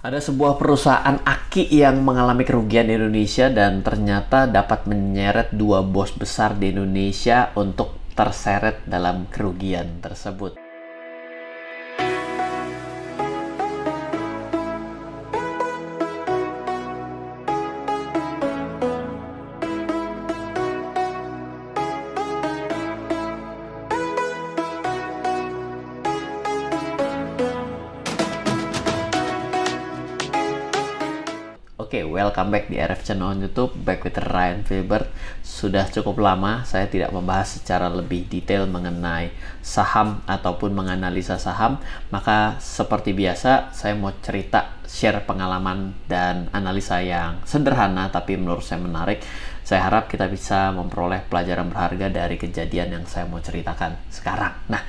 Ada sebuah perusahaan aki yang mengalami kerugian di Indonesia dan ternyata dapat menyeret dua bos besar di Indonesia untuk terseret dalam kerugian tersebut. Oke, welcome back di RF Channel on YouTube, back with Ryan Filbert. Sudah cukup lama saya tidak membahas secara lebih detail mengenai saham ataupun menganalisa saham. Maka seperti biasa, saya mau share pengalaman dan analisa yang sederhana tapi menurut saya menarik. Saya harap kita bisa memperoleh pelajaran berharga dari kejadian yang saya mau ceritakan sekarang. Nah,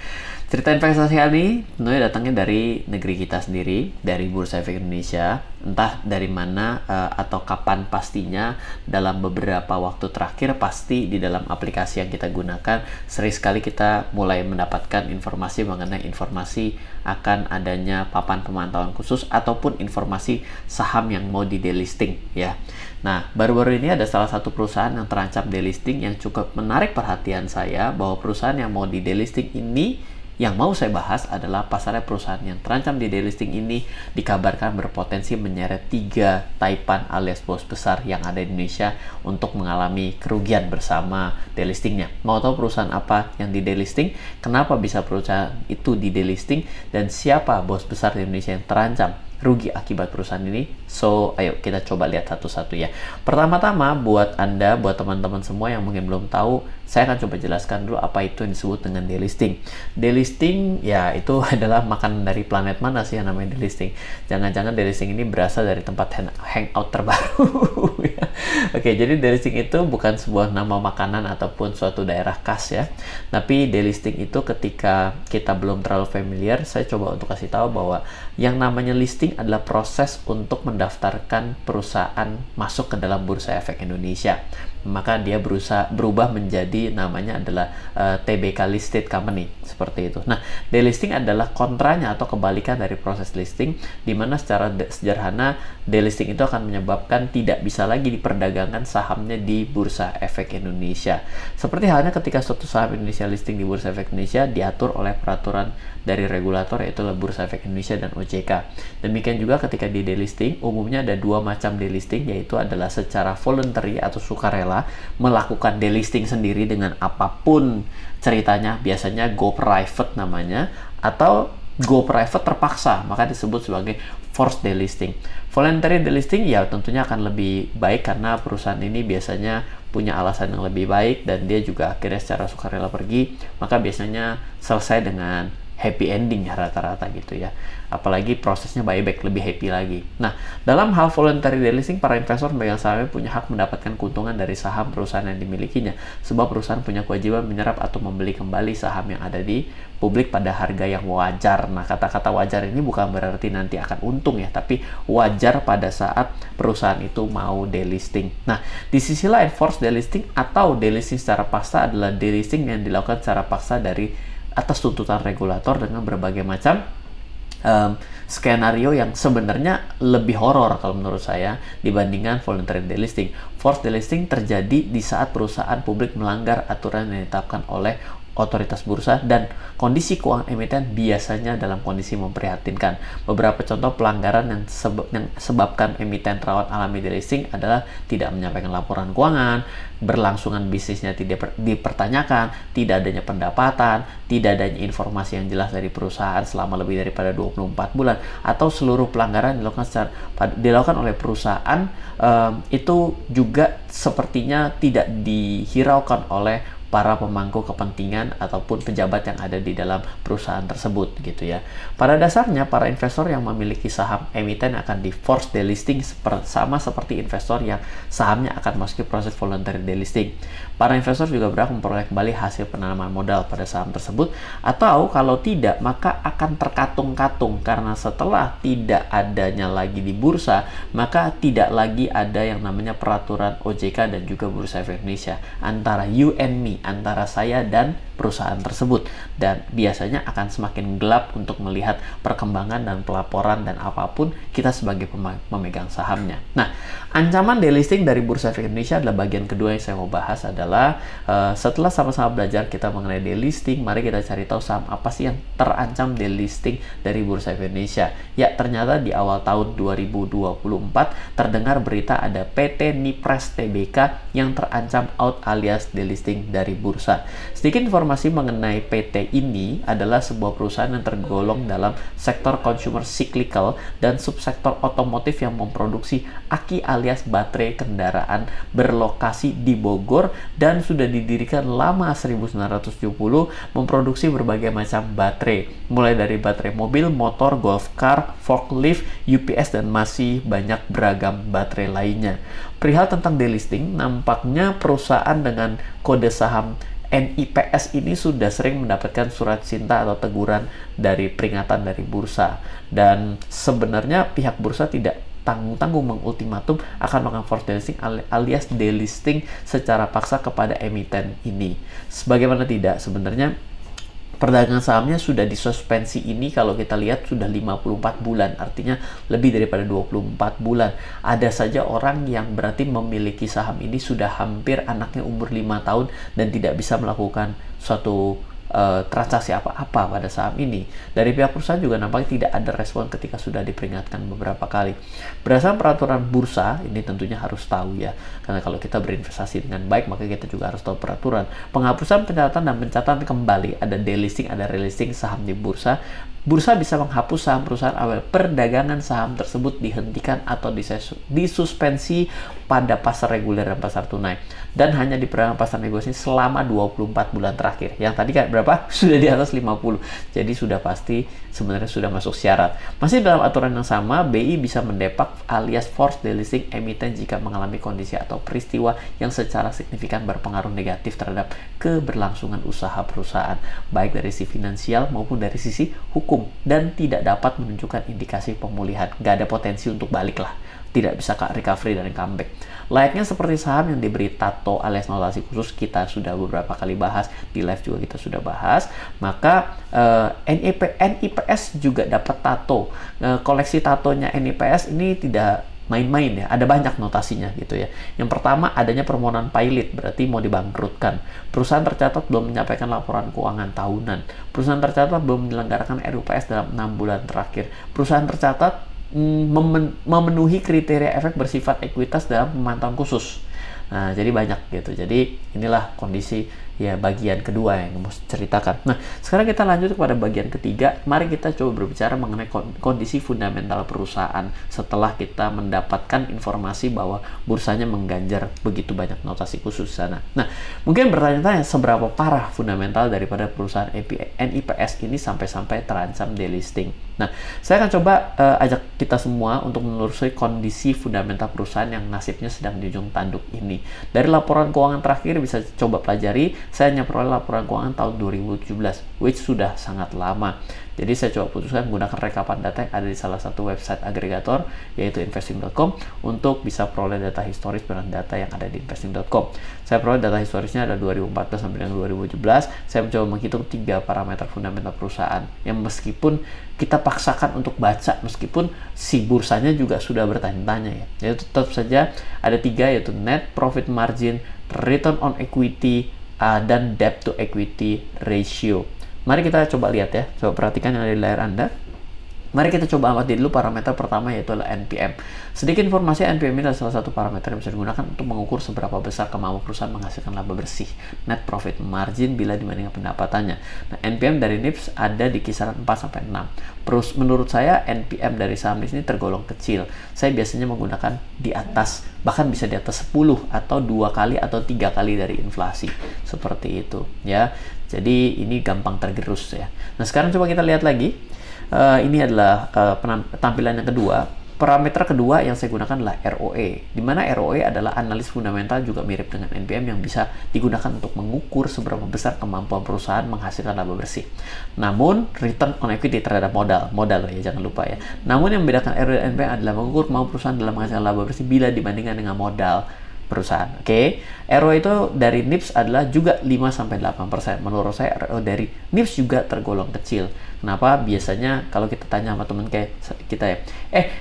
cerita investasi kali ini tentunya datangnya dari negeri kita sendiri, dari Bursa Efek Indonesia. Entah dari mana atau kapan pastinya, dalam beberapa waktu terakhir pasti di dalam aplikasi yang kita gunakan sering sekali kita mulai mendapatkan informasi mengenai informasi akan adanya papan pemantauan khusus ataupun informasi saham yang mau di delisting ya. Nah, baru-baru ini ada salah satu perusahaan yang terancam delisting yang cukup menarik perhatian saya, bahwa perusahaan yang mau di delisting ini, yang mau saya bahas adalah pasarnya perusahaan yang terancam di delisting ini dikabarkan berpotensi menyeret 3 taipan alias bos besar yang ada di Indonesia untuk mengalami kerugian bersama delistingnya. Mau tahu perusahaan apa yang di delisting, kenapa bisa perusahaan itu di delisting, dan siapa bos besar di Indonesia yang terancam rugi akibat perusahaan ini? So, ayo kita coba lihat satu-satu ya. Pertama-tama, buat Anda, buat teman-teman semua yang mungkin belum tahu, saya akan coba jelaskan dulu apa itu yang disebut dengan delisting. Delisting ya itu adalah makanan dari planet mana sih yang namanya delisting? Jangan-jangan delisting ini berasal dari tempat hangout terbaru ya. Oke, jadi delisting itu bukan sebuah nama makanan ataupun suatu daerah khas ya. Tapi delisting itu ketika kita belum terlalu familiar, saya coba untuk kasih tahu bahwa yang namanya listing adalah proses untuk mendaftarkan perusahaan masuk ke dalam Bursa Efek Indonesia. Maka dia berubah menjadi namanya adalah TBK Listed Company, seperti itu. Nah, delisting adalah kontranya atau kebalikan dari proses listing, di mana secara sederhana delisting itu akan menyebabkan tidak bisa lagi diperdagangkan sahamnya di Bursa Efek Indonesia. Seperti halnya ketika suatu saham Indonesia listing di Bursa Efek Indonesia diatur oleh peraturan dari regulator, yaitu Bursa Efek Indonesia dan OJK. Demikian juga ketika di delisting, umumnya ada 2 macam delisting, yaitu adalah secara voluntary atau sukarela melakukan delisting sendiri dengan apapun ceritanya, biasanya go private namanya, atau go private terpaksa, maka disebut sebagai forced delisting. Voluntary delisting ya tentunya akan lebih baik karena perusahaan ini biasanya punya alasan yang lebih baik dan dia juga akhirnya secara sukarela pergi, maka biasanya selesai dengan happy ending ya rata-rata gitu ya. Apalagi prosesnya buyback lebih happy lagi. Nah, dalam hal voluntary delisting, para investor memegang sahamnya punya hak mendapatkan keuntungan dari saham perusahaan yang dimilikinya. Sebab perusahaan punya kewajiban menyerap atau membeli kembali saham yang ada di publik pada harga yang wajar. Nah, kata-kata wajar ini bukan berarti nanti akan untung ya, tapi wajar pada saat perusahaan itu mau delisting. Nah, di sisi lain, forced delisting atau delisting secara paksa adalah delisting yang dilakukan secara paksa dari atas tuntutan regulator dengan berbagai macam skenario yang sebenarnya lebih horor kalau menurut saya dibandingkan voluntary delisting. Forced delisting terjadi di saat perusahaan publik melanggar aturan yang ditetapkan oleh otoritas bursa dan kondisi keuangan emiten biasanya dalam kondisi memprihatinkan. Beberapa contoh pelanggaran yang sebabkan emiten rawan alami delisting adalah tidak menyampaikan laporan keuangan, berlangsungan bisnisnya tidak dipertanyakan, tidak adanya pendapatan, tidak adanya informasi yang jelas dari perusahaan selama lebih daripada 24 bulan, atau seluruh pelanggaran dilakukan oleh perusahaan itu juga sepertinya tidak dihiraukan oleh para pemangku kepentingan ataupun pejabat yang ada di dalam perusahaan tersebut gitu ya. Pada dasarnya para investor yang memiliki saham emiten akan di forced delisting sama seperti investor yang sahamnya akan masuki proses voluntary delisting. Para investor juga berhak memperoleh kembali hasil penanaman modal pada saham tersebut, atau kalau tidak maka akan terkatung-katung karena setelah tidak adanya lagi di bursa, maka tidak lagi ada yang namanya peraturan OJK dan juga Bursa Efek Indonesia antara you and me ini antara saya dan perusahaan tersebut, dan biasanya akan semakin gelap untuk melihat perkembangan dan pelaporan dan apapun kita sebagai pemegang sahamnya. Nah, ancaman delisting dari Bursa Efek Indonesia adalah bagian kedua yang saya mau bahas. Adalah setelah sama-sama belajar kita mengenai delisting, mari kita cari tahu saham apa sih yang terancam delisting dari Bursa Efek Indonesia. Ya, ternyata di awal tahun 2024 terdengar berita ada PT Nipres Tbk yang terancam out alias delisting dari bursa. Sedikit informasi mengenai PT ini adalah sebuah perusahaan yang tergolong dalam sektor consumer cyclical dan subsektor otomotif yang memproduksi aki alias baterai kendaraan, berlokasi di Bogor dan sudah didirikan lama 1970, memproduksi berbagai macam baterai, mulai dari baterai mobil, motor, golf car, forklift, UPS, dan masih banyak beragam baterai lainnya. Perihal tentang delisting, nampaknya perusahaan dengan kode saham NIPS ini sudah sering mendapatkan surat cinta atau teguran dari peringatan dari bursa, dan sebenarnya pihak bursa tidak tanggung-tanggung mengultimatum akan melakukan forced delisting alias delisting secara paksa kepada emiten ini. Sebagaimana tidak, sebenarnya perdagangan sahamnya sudah disuspensi ini kalau kita lihat sudah 54 bulan, artinya lebih daripada 24 bulan. Ada saja orang yang berarti memiliki saham ini sudah hampir anaknya umur 5 tahun dan tidak bisa melakukan suatu transaksi apa-apa pada saham ini. Dari pihak perusahaan juga nampaknya tidak ada respon ketika sudah diperingatkan beberapa kali. Berdasarkan peraturan bursa, ini tentunya harus tahu ya, karena kalau kita berinvestasi dengan baik maka kita juga harus tahu peraturan. Penghapusan pencatatan dan pencatatan kembali, ada delisting, ada relisting saham di bursa. Bursa bisa menghapus saham perusahaan awal perdagangan saham tersebut dihentikan atau disuspensi pada pasar reguler dan pasar tunai, dan hanya di perdagangan pasar negosiasi selama 24 bulan terakhir. Yang tadi kan berapa? Sudah di atas 50. Jadi sudah pasti sebenarnya sudah masuk syarat. Masih dalam aturan yang sama, BI bisa mendepak alias forced delisting emiten jika mengalami kondisi atau peristiwa yang secara signifikan berpengaruh negatif terhadap keberlangsungan usaha perusahaan, baik dari sisi finansial maupun dari sisi hukum, dan tidak dapat menunjukkan indikasi pemulihan. Nggak ada potensi untuk balik lah, tidak bisa recovery dan comeback. Layaknya seperti saham yang diberi tato alias notasi khusus, kita sudah beberapa kali bahas, di live juga kita sudah bahas, maka NIPS juga dapat tato. Koleksi tatonya NIPS ini tidak main-main ya, ada banyak notasinya gitu ya. Yang pertama, adanya permohonan pilot, berarti mau dibangkrutkan. Perusahaan tercatat belum menyampaikan laporan keuangan tahunan. Perusahaan tercatat belum menyelenggarakan RUPS dalam 6 bulan terakhir. Perusahaan tercatat memenuhi kriteria efek bersifat ekuitas dalam pemantauan khusus. Nah, jadi banyak gitu. Jadi inilah kondisi ya bagian kedua yang mau ceritakan. Nah, sekarang kita lanjut kepada bagian ketiga. Mari kita coba berbicara mengenai kondisi fundamental perusahaan setelah kita mendapatkan informasi bahwa bursanya mengganjar begitu banyak notasi khusus di sana. Nah, mungkin bertanya-tanya seberapa parah fundamental daripada perusahaan NIPS ini sampai-sampai terancam delisting. Nah, saya akan coba ajak kita semua untuk menelusuri kondisi fundamental perusahaan yang nasibnya sedang di ujung tanduk ini. Dari laporan keuangan terakhir bisa coba pelajari. Saya hanya peroleh laporan keuangan tahun 2017, which sudah sangat lama. Jadi saya coba putuskan menggunakan rekapan data yang ada di salah satu website agregator, yaitu investing.com, untuk bisa peroleh data historis dengan data yang ada di investing.com. Saya peroleh data historisnya ada 2014 sampai dengan 2017. Saya mencoba menghitung 3 parameter fundamental perusahaan yang meskipun kita paksakan untuk baca, meskipun si bursanya juga sudah bertanya-tanya ya. Yaitu tetap saja ada 3, yaitu net profit margin, return on equity, dan debt to equity ratio. Mari kita coba lihat ya, coba perhatikan yang ada di layar Anda. Mari kita coba amati dulu parameter pertama, yaitu adalah NPM. Sedikit informasi, NPM ini adalah salah satu parameter yang bisa digunakan untuk mengukur seberapa besar kemampuan perusahaan menghasilkan laba bersih, net profit margin bila dibandingkan pendapatannya. Nah, NPM dari NIPS ada di kisaran 4-6. Menurut saya, NPM dari saham di sini tergolong kecil. Saya biasanya menggunakan di atas, bahkan bisa di atas 10 atau 2 kali atau 3 kali dari inflasi. Seperti itu ya. Jadi ini gampang tergerus ya. Nah, sekarang coba kita lihat lagi. Ini adalah tampilan yang kedua. Parameter kedua yang saya gunakan adalah ROE, di mana ROE adalah analis fundamental juga mirip dengan NPM yang bisa digunakan untuk mengukur seberapa besar kemampuan perusahaan menghasilkan laba bersih. Namun, return on equity terhadap modal ya, jangan lupa ya. Namun yang membedakan ROE dan NPM adalah mengukur kemampuan perusahaan dalam menghasilkan laba bersih bila dibandingkan dengan modal. perusahaan. Oke. ROE itu dari NIPS adalah juga 5-8%. Menurut saya ROE dari NIPS juga tergolong kecil. Kenapa? Biasanya kalau kita tanya sama teman kayak kita ya,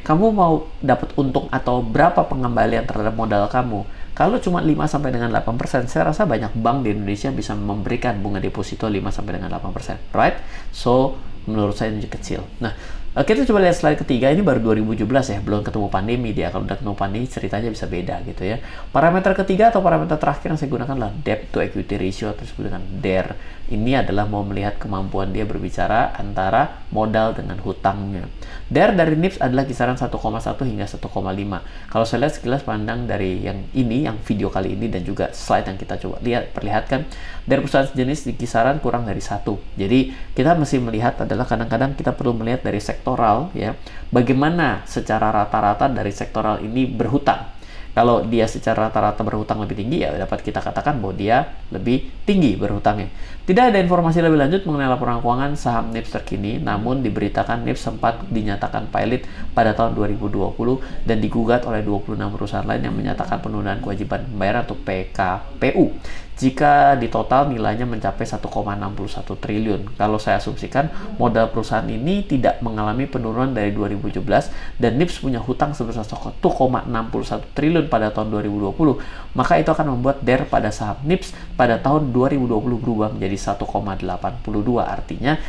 kamu mau dapat untung atau berapa pengembalian terhadap modal kamu? Kalau cuma 5 sampai dengan 8%, saya rasa banyak bank di Indonesia bisa memberikan bunga deposito 5 sampai dengan 8%, right? So, menurut saya ini kecil. Nah, kita coba lihat slide ketiga. Ini baru 2017 ya, belum ketemu pandemi dia. Kalau udah ketemu pandemi ceritanya bisa beda gitu ya. Parameter ketiga atau parameter terakhir yang saya gunakan adalah debt to equity ratio atau disebut dengan DER. Ini adalah mau melihat kemampuan dia berbicara antara modal dengan hutangnya. DER dari NIPS adalah kisaran 1,1 hingga 1,5. Kalau saya lihat sekilas pandang dari yang ini, yang video kali ini dan juga slide yang kita coba perlihatkan, dari perusahaan sejenis di kisaran kurang dari 1. Jadi kita mesti melihat adalah kadang-kadang kita perlu melihat dari sektoral ya, bagaimana secara rata-rata dari sektoral ini berhutang. Kalau dia secara rata-rata berhutang lebih tinggi, ya dapat kita katakan bahwa dia lebih tinggi berhutangnya. Tidak ada informasi lebih lanjut mengenai laporan keuangan saham NIPS terkini, namun diberitakan NIPS sempat dinyatakan pilot pada tahun 2020 dan digugat oleh 26 perusahaan lain yang menyatakan penundaan kewajiban pembayaran atau PKPU. Jika di total nilainya mencapai 1,61 triliun. Kalau saya asumsikan modal perusahaan ini tidak mengalami penurunan dari 2017 dan NIPS punya hutang sebesar 1,61 triliun pada tahun 2020, maka itu akan membuat DER pada saham NIPS pada tahun 2020 berubah menjadi 1,82. Artinya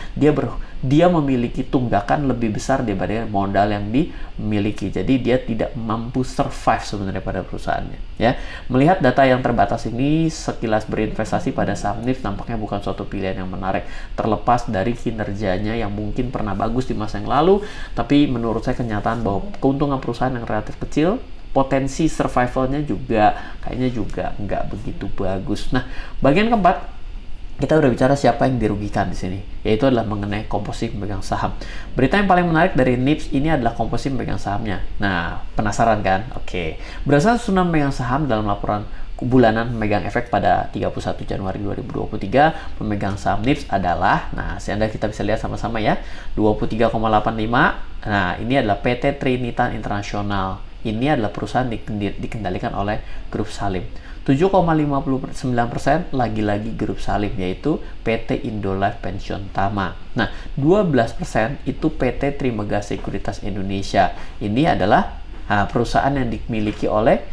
dia memiliki tunggakan lebih besar daripada modal yang dimiliki. Jadi dia tidak mampu survive sebenarnya pada perusahaannya. Ya, melihat data yang terbatas ini, sekilas berinvestasi pada saham NIPS nampaknya bukan suatu pilihan yang menarik. Terlepas dari kinerjanya yang mungkin pernah bagus di masa yang lalu, tapi menurut saya kenyataan bahwa keuntungan perusahaan yang relatif kecil, potensi survivalnya juga kayaknya juga nggak begitu bagus. Nah, bagian keempat, kita udah bicara siapa yang dirugikan di sini, yaitu adalah mengenai komposisi pemegang saham. Berita yang paling menarik dari NIPS ini adalah komposisi pemegang sahamnya. Nah, penasaran kan? Oke. Berdasarkan susunan pemegang saham dalam laporan bulanan pemegang efek pada 31 Januari 2023, pemegang saham NIPS adalah, nah, Anda kita bisa lihat sama-sama ya, 23,85. Nah, ini adalah PT Trinitan Internasional. Ini adalah perusahaan dikendalikan oleh Grup Salim. 7,59% lagi-lagi Grup Salim, yaitu PT Indolife Pension Tama. Nah, 12% itu PT Trimegah Sekuritas Indonesia. Ini adalah perusahaan yang dimiliki oleh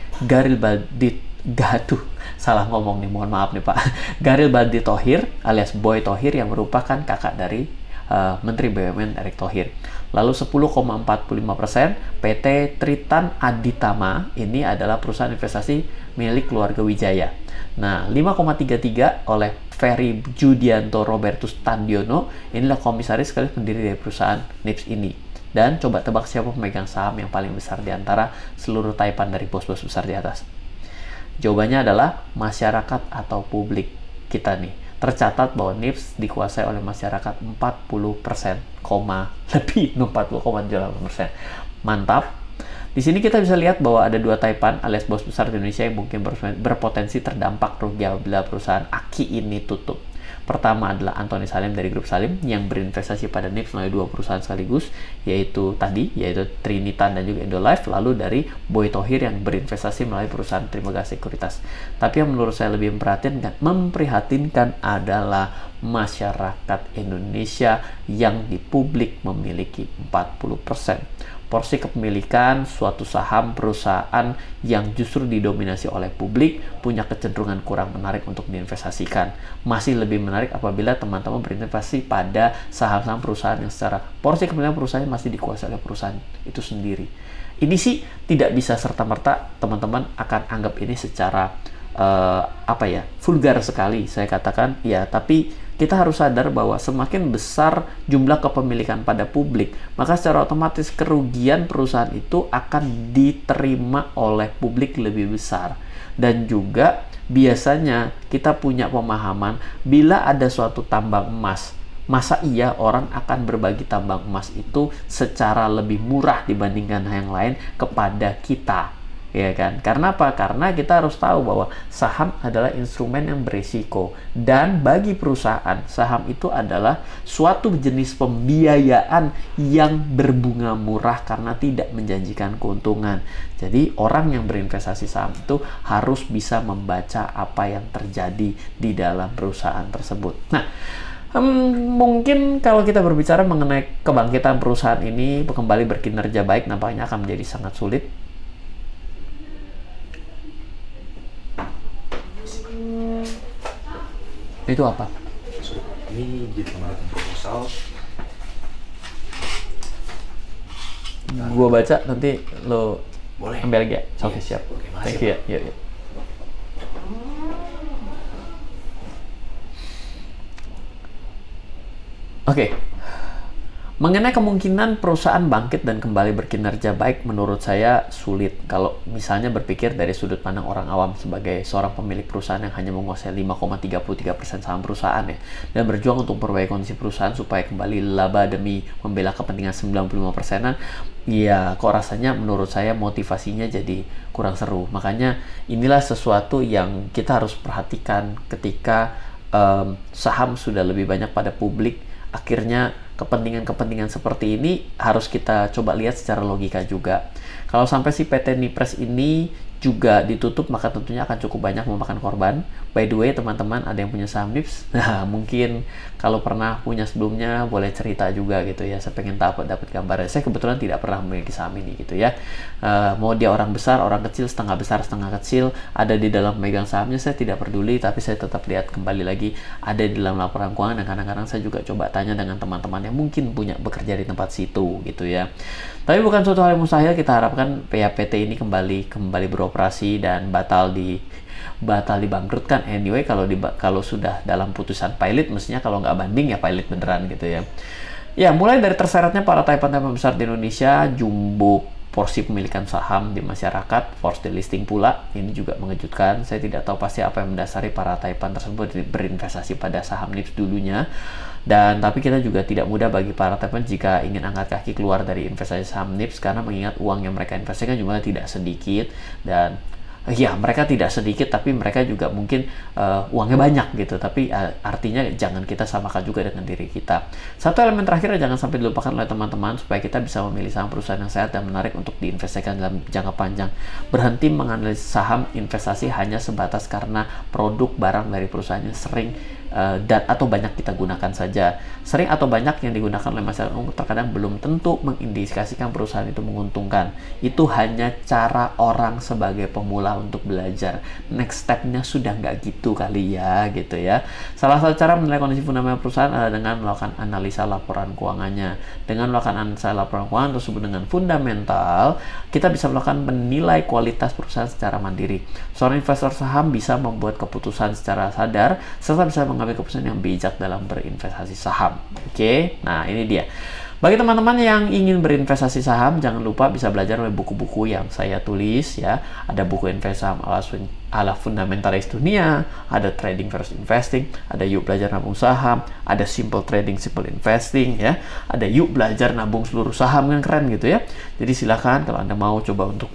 salah ngomong nih, mohon maaf nih Pak. Garibaldi Thohir alias Boy Thohir yang merupakan kakak dari Menteri BUMN Erick Thohir. Lalu 10,45% PT Tritan Aditama, ini adalah perusahaan investasi milik keluarga Wijaya. Nah, 5,33 oleh Ferry Judianto Robertus Tandiono, inilah komisaris sekaligus pendiri dari perusahaan NIPS ini. Dan coba tebak siapa pemegang saham yang paling besar di antara seluruh taipan dari bos-bos besar di atas. Jawabannya adalah masyarakat atau publik kita nih. Tercatat bahwa NIPS dikuasai oleh masyarakat 40%, lebih 40,8%. Mantap. Di sini kita bisa lihat bahwa ada dua taipan alias bos besar di Indonesia yang mungkin berpotensi terdampak rugi apabila perusahaan Aki ini tutup. Pertama adalah Antoni Salim dari Grup Salim yang berinvestasi pada NIPS melalui dua perusahaan sekaligus, yaitu Trinitan dan juga Indolife. Lalu dari Boy Thohir yang berinvestasi melalui perusahaan Trimegah Sekuritas. Tapi yang menurut saya lebih memprihatinkan adalah masyarakat Indonesia yang di publik memiliki 40%. Porsi kepemilikan suatu saham perusahaan yang justru didominasi oleh publik punya kecenderungan kurang menarik untuk diinvestasikan. Masih lebih menarik apabila teman-teman berinvestasi pada saham-saham perusahaan yang secara porsi kepemilikan perusahaan masih dikuasai oleh perusahaan itu sendiri. Ini sih tidak bisa serta-merta teman-teman akan anggap ini secara vulgar sekali. Saya katakan ya, tapi kita harus sadar bahwa semakin besar jumlah kepemilikan pada publik, maka secara otomatis kerugian perusahaan itu akan diterima oleh publik lebih besar. Dan juga biasanya kita punya pemahaman bila ada suatu tambang emas, masa iya orang akan berbagi tambang emas itu secara lebih murah dibandingkan yang lain kepada kita? ya kan? Karena apa? Karena kita harus tahu bahwa saham adalah instrumen yang berisiko, dan bagi perusahaan saham itu adalah suatu jenis pembiayaan yang berbunga murah karena tidak menjanjikan keuntungan. Jadi orang yang berinvestasi saham itu harus bisa membaca apa yang terjadi di dalam perusahaan tersebut. Nah, mungkin kalau kita berbicara mengenai kebangkitan perusahaan ini kembali berkinerja baik, nampaknya akan menjadi sangat sulit. Itu apa? Ini jadi kemarin proposal. Gua baca, nanti lo Boleh ambil lagi ya? Oke, Yes. siap. Oke, makasih, Thank you ya. Pak. Yuk, yuk. Oke. Mengenai kemungkinan perusahaan bangkit dan kembali berkinerja baik, menurut saya sulit. Kalau misalnya berpikir dari sudut pandang orang awam sebagai seorang pemilik perusahaan yang hanya menguasai 5,33% saham perusahaan ya, dan berjuang untuk memperbaiki kondisi perusahaan supaya kembali laba demi membela kepentingan 95%-an, ya kok rasanya menurut saya motivasinya jadi kurang seru. Makanya inilah sesuatu yang kita harus perhatikan ketika saham sudah lebih banyak pada publik. Akhirnya kepentingan-kepentingan seperti ini harus kita coba lihat secara logika juga. Kalau sampai si PT Nipres ini juga ditutup, maka tentunya akan cukup banyak memakan korban. By the way, teman-teman ada yang punya saham NIPS? Nah, mungkin kalau pernah punya sebelumnya boleh cerita juga gitu ya. Saya pengen dapat gambarnya. Saya kebetulan tidak pernah memiliki saham ini gitu ya. Mau dia orang besar, orang kecil, setengah besar, setengah kecil, ada di dalam megang sahamnya, saya tidak peduli, tapi saya tetap lihat kembali lagi ada di dalam laporan keuangan, dan kadang-kadang saya juga coba tanya dengan teman-teman yang mungkin punya bekerja di tempat situ gitu ya. Tapi bukan suatu hal yang mustahil. Kita harapkan PT ini kembali beroperasi dan batal dibangkrutkan. Anyway, kalau sudah dalam putusan pilot, mestinya kalau nggak banding ya pilot beneran gitu ya. Ya, mulai dari terseretnya para taipan-taipan besar di Indonesia, jumbo porsi pemilikan saham di masyarakat, forced delisting pula, ini juga mengejutkan. Saya tidak tahu pasti apa yang mendasari para taipan tersebut berinvestasi pada saham NIPS dulunya. Dan tapi kita juga tidak mudah bagi para taipan jika ingin angkat kaki keluar dari investasi saham NIPS, karena mengingat uang yang mereka investasikan jumlahnya tidak sedikit, dan ya mereka tidak sedikit tapi mereka juga mungkin uangnya banyak gitu. Tapi artinya jangan kita samakan juga dengan diri kita. Satu elemen terakhir yang jangan sampai dilupakan oleh teman-teman supaya kita bisa memilih saham perusahaan yang sehat dan menarik untuk diinvestasikan dalam jangka panjang. Berhenti menganalisis saham investasi hanya sebatas karena produk barang dari perusahaannya sering dan atau banyak kita gunakan saja. Sering atau banyak yang digunakan oleh masyarakat umum terkadang belum tentu mengindikasikan perusahaan itu menguntungkan. Itu hanya cara orang sebagai pemula untuk belajar. Next step-nya sudah nggak gitu kali ya, gitu ya. Salah satu cara menilai kondisi fundamental perusahaan adalah dengan melakukan analisa laporan keuangannya. Dengan melakukan analisa laporan keuangan tersebut dengan fundamental, kita bisa melakukan menilai kualitas perusahaan secara mandiri. Seorang investor saham bisa membuat keputusan secara sadar serta bisa mengambil keputusan yang bijak dalam berinvestasi saham. Oke, nah ini dia. Bagi teman-teman yang ingin berinvestasi saham, jangan lupa bisa belajar oleh buku-buku yang saya tulis ya. Ada buku investasi saham ala fundamentalis dunia, ada trading versus investing, ada yuk belajar nabung saham, ada simple trading, simple investing ya. Ada yuk belajar nabung seluruh saham, kan keren gitu ya. Jadi silakan kalau Anda mau coba untuk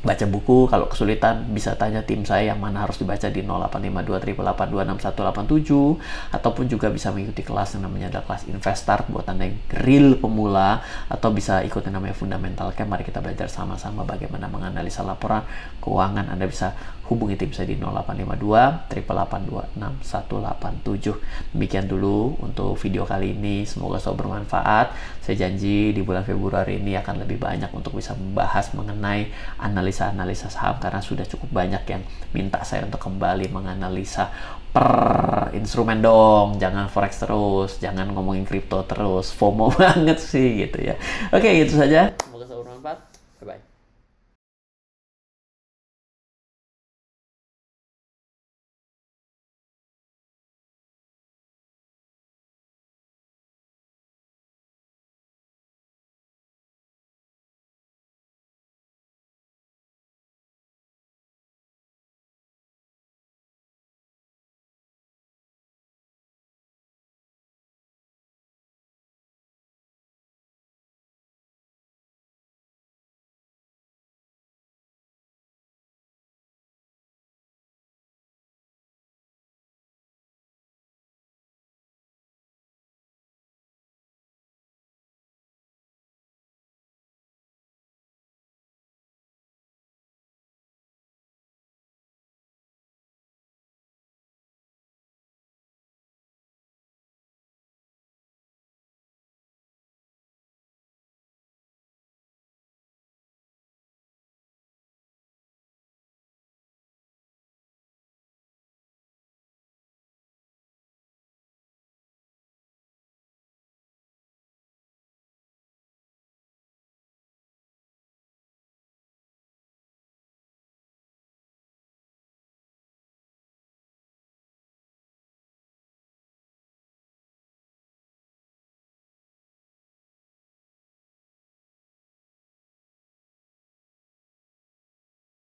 baca buku. Kalau kesulitan bisa tanya tim saya yang mana harus dibaca di 085288261187, ataupun juga bisa mengikuti kelas yang namanya adalah kelas Investart buat Anda yang real pemula, atau bisa ikut yang namanya Fundamental Camp. Mari kita belajar sama-sama bagaimana menganalisa laporan keuangan. Anda bisa hubungi tim saya di 085288261187. Demikian dulu untuk video kali ini, semoga selalu bermanfaat. Saya janji di bulan Februari ini akan lebih banyak untuk bisa membahas mengenai analisa saham, karena sudah cukup banyak yang minta saya untuk kembali menganalisa per instrumen dong, jangan forex terus, jangan ngomongin kripto terus, FOMO banget sih gitu ya. Oke, gitu saja.